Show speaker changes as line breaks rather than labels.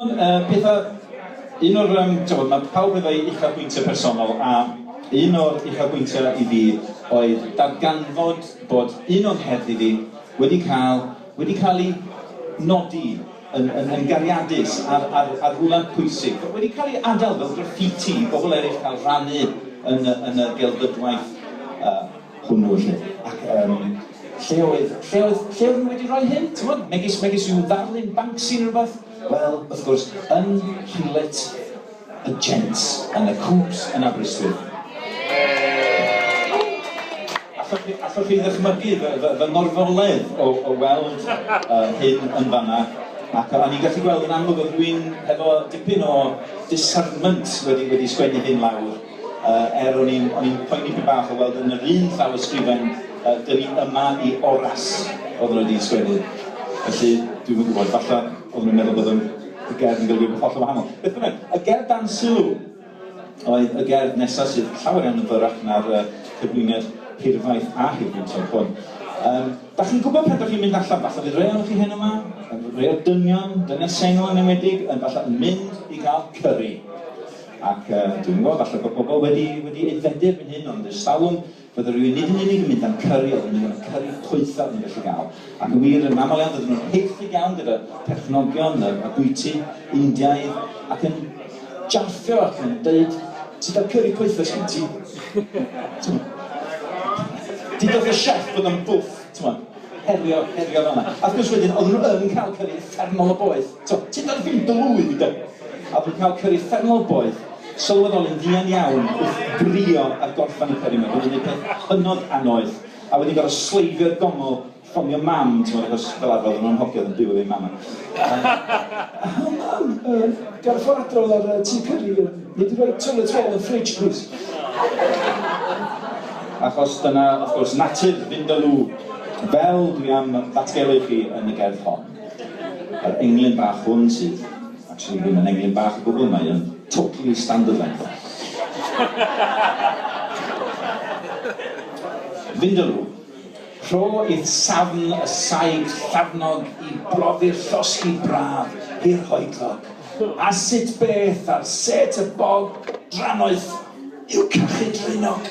Un o'r, mae pawb efo uchelbwyntiau personol, a un o'r uchelbwyntiau i fi oedd darganfod bod un o'r herddi fi wedi cael ei nodi yn gariadus ar rhywle pwysig. Wedi cael ei adael fel graffiti, bobl eraill cael rhannu yn y gelfydwaith hwnnw lle. Ac lle oedd nhw wedi rhoi hyn? Megis yw ddarlun Banksy neu rhywbeth? Wel, wrth gwrs, yn Rhylet y Gents, yn y Cwps yn Aberystwyth. Allwch chi ddychmygu fy norfoledd o weld hyn yn fanna. Ac o'n i'n gallu gweld yn amlwg oedd rhywun efo dipyn o discernment wedi sgwennu hyn lawr. O'n i'n poeni pwy bach o weld yn yr un llawysgrifen dyn ni yma i oras oedd nhw wedi sgwennu. Felly, dwi'n gwybod, falle oedd nhw'n meddwl bod y gerdd yn golygu beth hollol wahanol. Beth bynnag, y gerdd dan sylw oedd y gerdd nesaf sydd llawer iawn yn fyrrach na'r cyflwyniad hirfaith a hirfwyntiol hwn. Da chi'n gwybod pan ydych chi'n mynd allan, falle fydd rhai o'n chi hyn yma, rhai o dyniau sengl yn enwedig, falle yn mynd i gael curry. Ac dwi'n gwybod, falle bod pobl wedi aeddfedu erbyn hyn, ond ys salwm, fydde rhywun nid yn unig yn mynd am curry, oedd yn mynd am curry pwythaf yn gallu gael. Ac yn wir, yn aml iawn, dydyn nhw'n heiffig iawn gyda perchnogion, y bwyty, Indiaidd, ac yn jarffio ac yn dweud, ti da curry pwythaf sgyn ti? Di doedd y chef bod yn bwff, herio fel yna. A wrth gwrs wedyn, oedd nhw yn cael curry effernol o boeth. Ti doedd ddim dylwydd i dy. A bod nhw'n cael curry effernol o boeth, sylweddol yn ddian iawn wrth brio ar gorffan y curry yma. Bod nhw'n gwneud peth hynod anoeth. A wedi gorfod sleifio'r gongol ffomio mam, achos fel arfer oedd nhw'n hogiodd yn byw efo ei mam. Mam, gael ffordd adrodd ar tŷ curry, nid i roi toilet roll yn fridge, please. Achos dyna, wrth gwrs, natur Vindaloo, fel dwi am ddatgelu chi yn y gerdd hon. Yr englyn bach hwn sydd, actually ddim yn englyn bach o gwbl, mae yn totally standard length. Vindaloo, rho i'r safn y saig llafnog i brofi'r llosgi braf i'r hoedlog. A sut beth ar set y bog drannoeth i'w cachu dreinog.